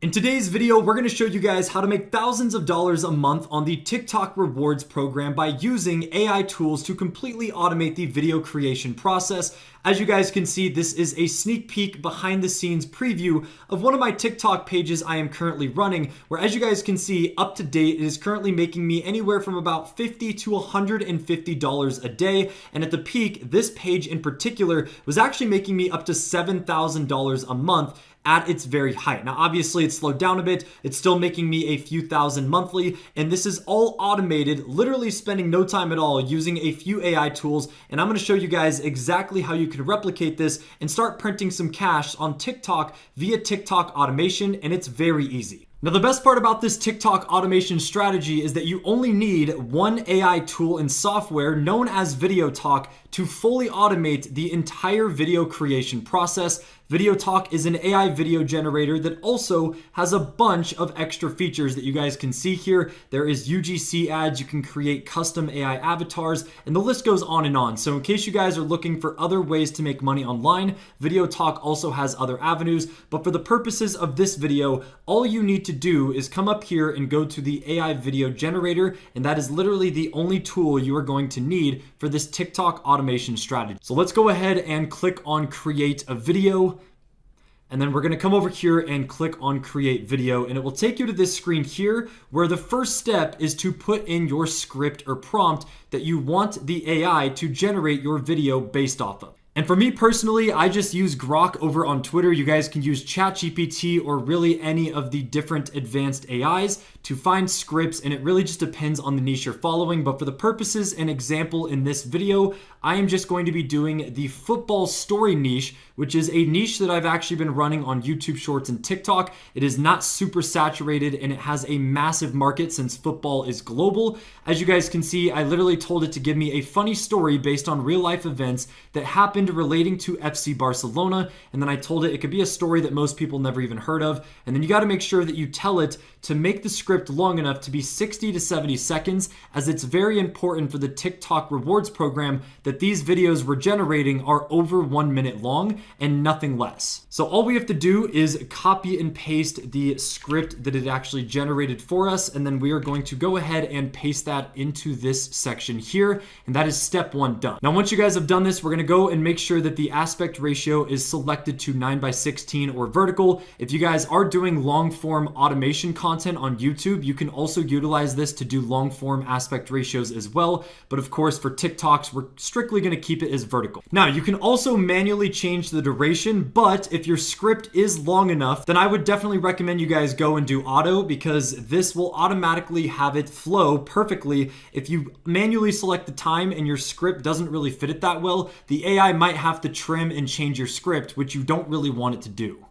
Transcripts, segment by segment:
In today's video, we're going to show you guys how to make thousands of dollars a month on the TikTok rewards program by using AI tools to completely automate the video creation process. As you guys can see, this is a sneak peek behind the scenes preview of one of my TikTok pages I am currently running, where as you guys can see, up to date, it is currently making me anywhere from about $50 to $150 a day. And at the peak, this page in particular was actually making me up to $7,000 a month at its very height. Now, obviously it's slowed down a bit. It's still making me a few thousand monthly, and this is all automated, literally spending no time at all using a few AI tools. And I'm gonna show you guys exactly how you can replicate this and start printing some cash on TikTok via TikTok automation, and it's very easy. Now, the best part about this TikTok automation strategy is that you only need one AI tool and software known as Video Talk to fully automate the entire video creation process. Video Talk is an AI video generator that also has a bunch of extra features that you guys can see here. There is UGC ads, you can create custom AI avatars, and the list goes on and on. So in case you guys are looking for other ways to make money online, Video Talk also has other avenues. But for the purposes of this video, all you need to do is come up here and go to the AI video generator, and that is literally the only tool you are going to need for this TikTok automation strategy. So let's go ahead and click on create a video. And then we're going to come over here and click on create video, and it will take you to this screen here where the first step is to put in your script or prompt that you want the AI to generate your video based off of. And for me personally, I just use Grok over on Twitter. You guys can use ChatGPT or really any of the different advanced AIs to find scripts, and it really just depends on the niche you're following. But for the purposes and example in this video, I am just going to be doing the football story niche, which is a niche that I've actually been running on YouTube Shorts and TikTok. It is not super saturated, and it has a massive market since football is global. As you guys can see, I literally told it to give me a funny story based on real life events that happened relating to FC Barcelona, and then I told it could be a story that most people never even heard of. And then you got to make sure that you tell it to make the script long enough to be 60 to 70 seconds, as it's very important for the TikTok rewards program that these videos we're generating are over 1 minute long and nothing less. So all we have to do is copy and paste the script that it actually generated for us, and then we are going to go ahead and paste that into this section here, and that is step one done. Now, once you guys have done this, we're going to go and make sure that the aspect ratio is selected to 9:16 or vertical. If you guys are doing long form automation content on YouTube, you can also utilize this to do long form aspect ratios as well. But of course, for TikToks, we're strictly going to keep it as vertical. Now, you can also manually change the duration, but if your script is long enough, then I would definitely recommend you guys go and do auto, because this will automatically have it flow perfectly. If you manually select the time and your script doesn't really fit it that well, the AI might have to trim and change your script, which you don't really want it to do.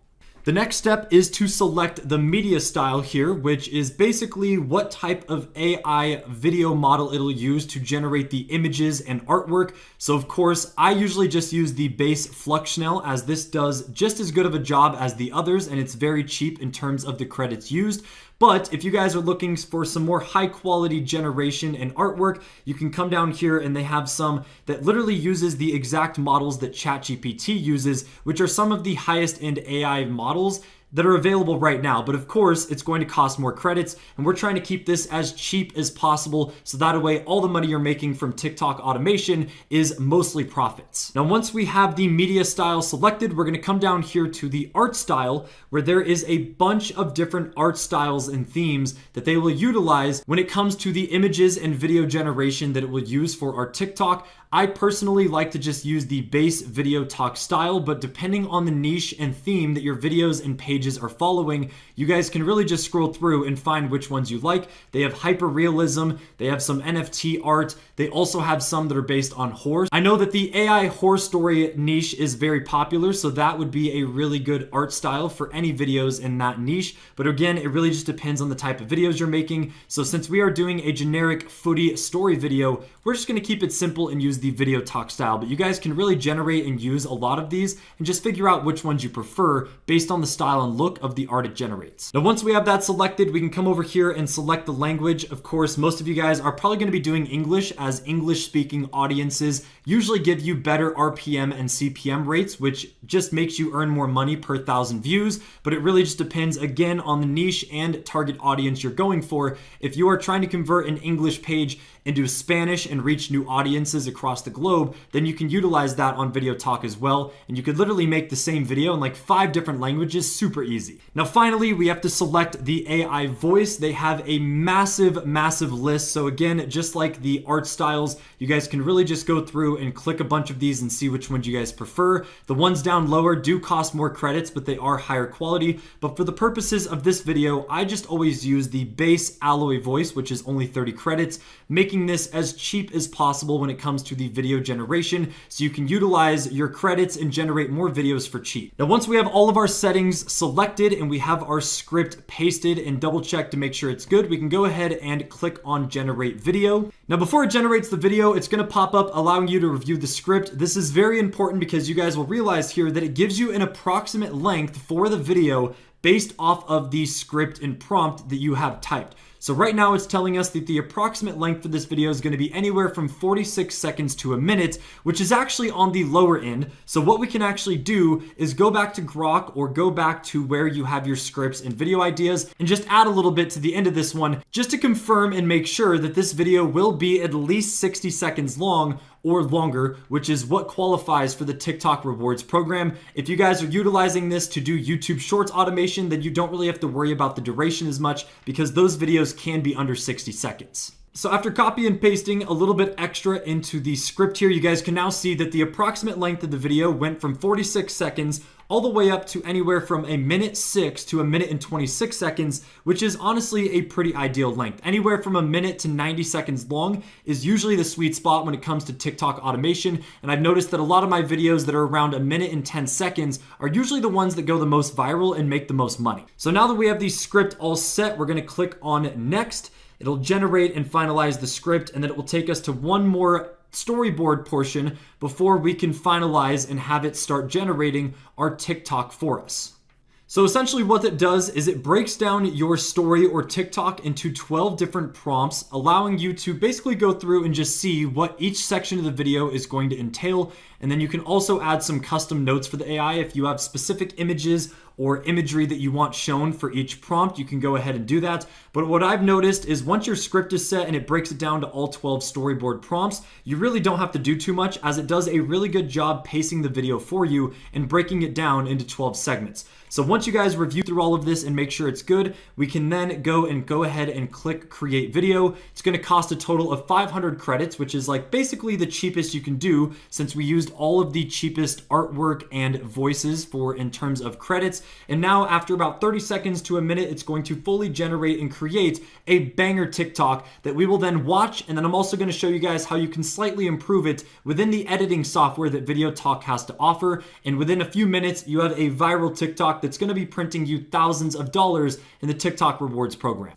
The next step is to select the media style here, which is basically what type of AI video model it'll use to generate the images and artwork. So of course, I usually just use the base Fluxnell, as this does just as good of a job as the others, and it's very cheap in terms of the credits used. But if you guys are looking for some more high quality generation and artwork, you can come down here, and they have some that literally uses the exact models that ChatGPT uses, which are some of the highest end AI models that are available right now. But of course, it's going to cost more credits, and we're trying to keep this as cheap as possible, so that way all the money you're making from TikTok automation is mostly profits. Now, once we have the media style selected, we're going to come down here to the art style, where there is a bunch of different art styles and themes that they will utilize when it comes to the images and video generation that it will use for our TikTok. I personally like to just use the base Video Talk style, but depending on the niche and theme that your videos and pages are following, you guys can really just scroll through and find which ones you like. They have hyper realism, they have some NFT art, they also have some that are based on horror. I know that the AI horror story niche is very popular, so that would be a really good art style for any videos in that niche. But again, it really just depends on the type of videos you're making. So since we are doing a generic footy story video, we're just going to keep it simple and use use the video talk style, but you guys can really generate and use a lot of these and just figure out which ones you prefer based on the style and look of the art it generates. Now, once we have that selected, we can come over here and select the language. Of course, most of you guys are probably going to be doing English, as English speaking audiences usually give you better RPM and CPM rates, which just makes you earn more money per 1,000 views. But it really just depends, again, on the niche and target audience you're going for. If you are trying to convert an English page into Spanish and reach new audiences across the globe, then you can utilize that on Video Talk as well. And you could literally make the same video in like 5 different languages super easy. Now, finally, we have to select the AI voice. They have a massive list. So again, just like the art styles, you guys can really just go through and click a bunch of these and see which ones you guys prefer. The ones down lower do cost more credits, but they are higher quality. But for the purposes of this video, I just always use the base alloy voice, which is only 30 credits, making this as cheap as possible when it comes to the video generation, so you can utilize your credits and generate more videos for cheap. Now, once we have all of our settings selected and we have our script pasted and double check to make sure it's good, we can go ahead and click on generate video. Now, before it generates the video, it's going to pop up allowing you to review the script. This is very important because you guys will realize here that it gives you an approximate length for the video based off of the script and prompt that you have typed. So right now it's telling us that the approximate length for this video is going to be anywhere from 46 seconds to a minute, which is actually on the lower end. So what we can actually do is go back to Grok or go back to where you have your scripts and video ideas and just add a little bit to the end of this one just to confirm and make sure that this video will be at least 60 seconds long or longer, which is what qualifies for the TikTok rewards program. If you guys are utilizing this to do YouTube Shorts automation, then you don't really have to worry about the duration as much because those videos can be under 60 seconds. So after copy and pasting a little bit extra into the script here, you guys can now see that the approximate length of the video went from 46 seconds all the way up to anywhere from 1:06 to 1:26 seconds, which is honestly a pretty ideal length. Anywhere from 1 minute to 90 seconds long is usually the sweet spot when it comes to TikTok automation. And I've noticed that a lot of my videos that are around 1 minute and 10 seconds are usually the ones that go the most viral and make the most money. So now that we have the script all set, we're going to click on next. It'll generate and finalize the script, and then it will take us to one more storyboard portion before we can finalize and have it start generating our TikTok for us. So essentially what it does is it breaks down your story or TikTok into 12 different prompts, allowing you to basically go through and just see what each section of the video is going to entail. And then you can also add some custom notes for the AI. If you have specific images or imagery that you want shown for each prompt, you can go ahead and do that. But what I've noticed is once your script is set and it breaks it down to all 12 storyboard prompts, you really don't have to do too much, as it does a really good job pacing the video for you and breaking it down into 12 segments. So once you guys review through all of this and make sure it's good, we can then go ahead and click create video. It's going to cost a total of 500 credits, which is like basically the cheapest you can do, since we used all of the cheapest artwork and voices for in terms of credits. And now after about 30 seconds to a minute, it's going to fully generate and create a banger TikTok that we will then watch. And then I'm also going to show you guys how you can slightly improve it within the editing software that Video Talk has to offer. And within a few minutes, you have a viral TikTok that's going to be printing you thousands of dollars in the TikTok rewards program.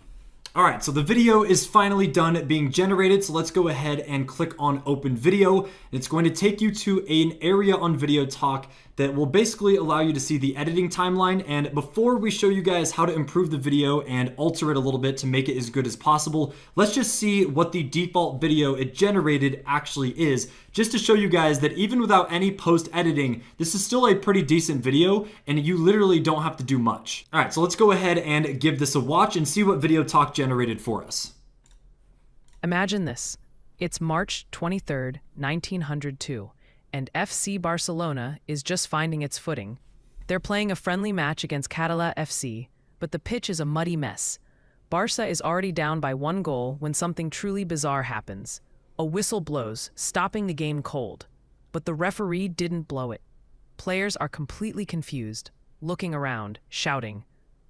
All right, so the video is finally done being generated. So let's go ahead and click on open video. It's going to take you to an area on Video Talk that will basically allow you to see the editing timeline. And before we show you guys how to improve the video and alter it a little bit to make it as good as possible, let's just see what the default video it generated actually is, just to show you guys that even without any post editing, this is still a pretty decent video and you literally don't have to do much. All right, so let's go ahead and give this a watch and see what Video Talk generated for us. Imagine this. It's March 23rd, 1902. And FC Barcelona is just finding its footing. They're playing a friendly match against Català FC, but the pitch is a muddy mess. Barca is already down by 1 goal when something truly bizarre happens. A whistle blows, stopping the game cold. But the referee didn't blow it. Players are completely confused, looking around, shouting,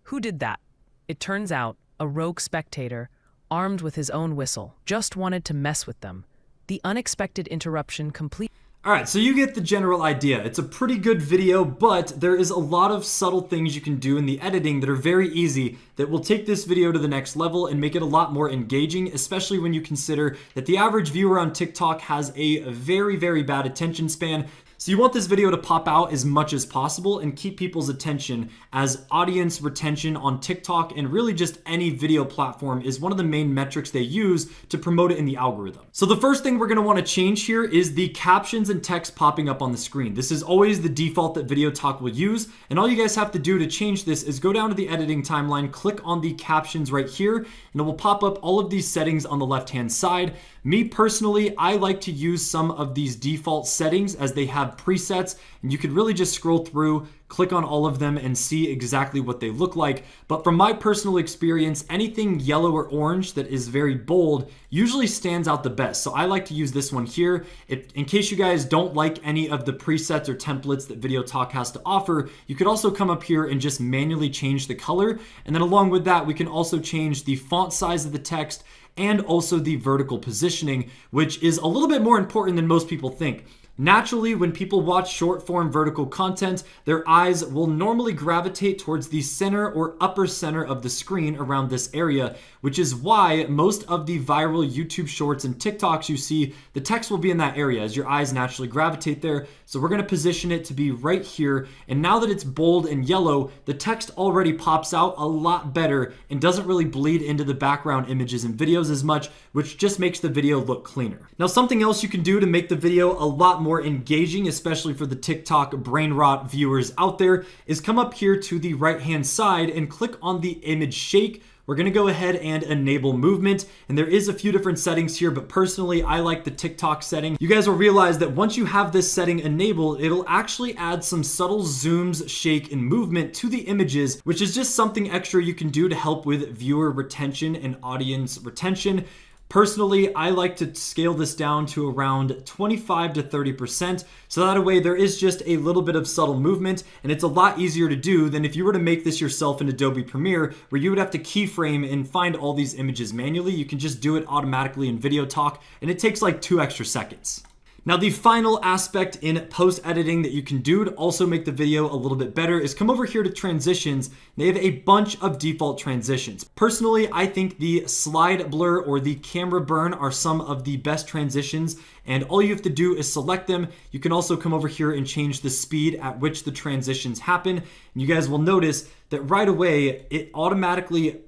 "Who did that?" It turns out, a rogue spectator, armed with his own whistle, just wanted to mess with them. The unexpected interruption complete. All right, so you get the general idea. It's a pretty good video, but there is a lot of subtle things you can do in the editing that are very easy that will take this video to the next level and make it a lot more engaging, especially when you consider that the average viewer on TikTok has a very, very bad attention span. So you want this video to pop out as much as possible and keep people's attention, as audience retention on TikTok and really just any video platform is one of the main metrics they use to promote it in the algorithm. So the first thing we're going to want to change here is the captions and text popping up on the screen. This is always the default that Video Talk will use, and all you guys have to do to change this is go down to the editing timeline, click on the captions right here, and it will pop up all of these settings on the left-hand side. Me personally, I like to use some of these default settings as they have presets, and you could really just scroll through, click on all of them and see exactly what they look like. But from my personal experience, anything yellow or orange that is very bold usually stands out the best. So I like to use this one here. In case you guys don't like any of the presets or templates that Video Talk has to offer, you could also come up here and just manually change the color. And then along with that, we can also change the font size of the text and also the vertical positioning, which is a little bit more important than most people think. Naturally, when people watch short form vertical content, their eyes will normally gravitate towards the center or upper center of the screen around this area, which is why most of the viral YouTube shorts and TikToks you see, the text will be in that area as your eyes naturally gravitate there. So we're going to position it to be right here. And now that it's bold and yellow, the text already pops out a lot better and doesn't really bleed into the background images and videos as much, which just makes the video look cleaner. Now, something else you can do to make the video a lot more engaging, especially for the TikTok brain rot viewers out there, is come up here to the right hand side and click on the image shake. We're going to go ahead and enable movement, and there is a few different settings here, but personally I like the TikTok setting. You guys will realize that once you have this setting enabled, it'll actually add some subtle zooms, shake, and movement to the images, which is just something extra you can do to help with viewer retention and audience retention. Personally, I like to scale this down to around 25 to 30%, so that way there is just a little bit of subtle movement, and it's a lot easier to do than if you were to make this yourself in Adobe Premiere, where you would have to keyframe and find all these images manually. You can just do it automatically in Video Talk, and it takes like 2 extra seconds. Now, the final aspect in post-editing that you can do to also make the video a little bit better is come over here to transitions. They have a bunch of default transitions. Personally, I think the slide blur or the camera burn are some of the best transitions, and all you have to do is select them. You can also come over here and change the speed at which the transitions happen. And you guys will notice that right away, it automatically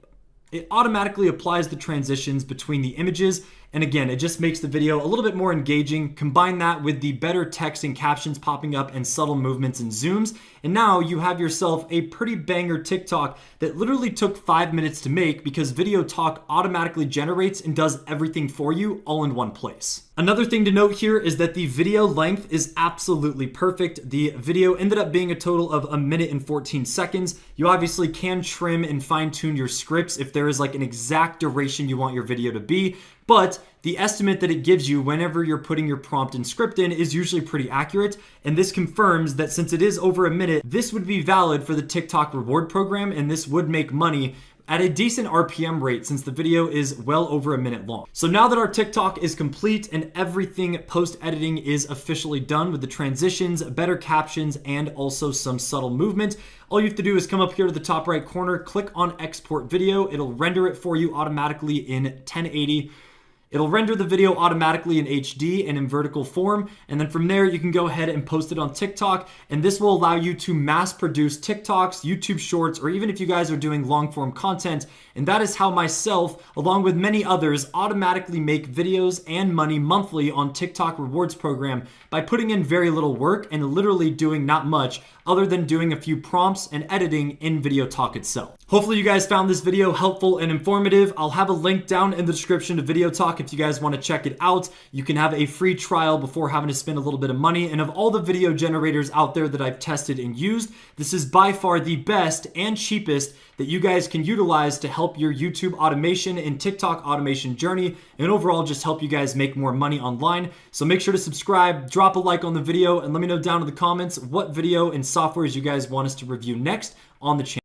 applies the transitions between the images. And again, it just makes the video a little bit more engaging. Combine that with the better text and captions popping up and subtle movements and zooms, and now you have yourself a pretty banger TikTok that literally took 5 minutes to make because Video Talk automatically generates and does everything for you all in one place. Another thing to note here is that the video length is absolutely perfect. The video ended up being a total of 1 minute and 14 seconds. You obviously can trim and fine tune your scripts if there is like an exact duration you want your video to be, but the estimate that it gives you whenever you're putting your prompt and script in is usually pretty accurate, and this confirms that since it is over 1 minute, this would be valid for the TikTok reward program, and this would make money at a decent RPM rate since the video is well over 1 minute long. So now that our TikTok is complete and everything post-editing is officially done with the transitions, better captions, and also some subtle movement, all you have to do is come up here to the top right corner, click on export video. It'll render it for you automatically in 1080. It'll render the video automatically in HD and in vertical form, and then from there you can go ahead and post it on TikTok, and this will allow you to mass produce TikToks, YouTube Shorts, or even if you guys are doing long form content. And that is how myself, along with many others, automatically make videos and money monthly on TikTok rewards program by putting in very little work and literally doing not much other than doing a few prompts and editing in Video Talk itself. Hopefully you guys found this video helpful and informative. I'll have a link down in the description to Video Talk if you guys want to check it out. You can have a free trial before having to spend a little bit of money. And of all the video generators out there that I've tested and used, this is by far the best and cheapest that you guys can utilize to help your YouTube automation and TikTok automation journey, and overall just help you guys make more money online. So make sure to subscribe, drop a like on the video, and let me know down in the comments what video and softwares you guys want us to review next on the channel.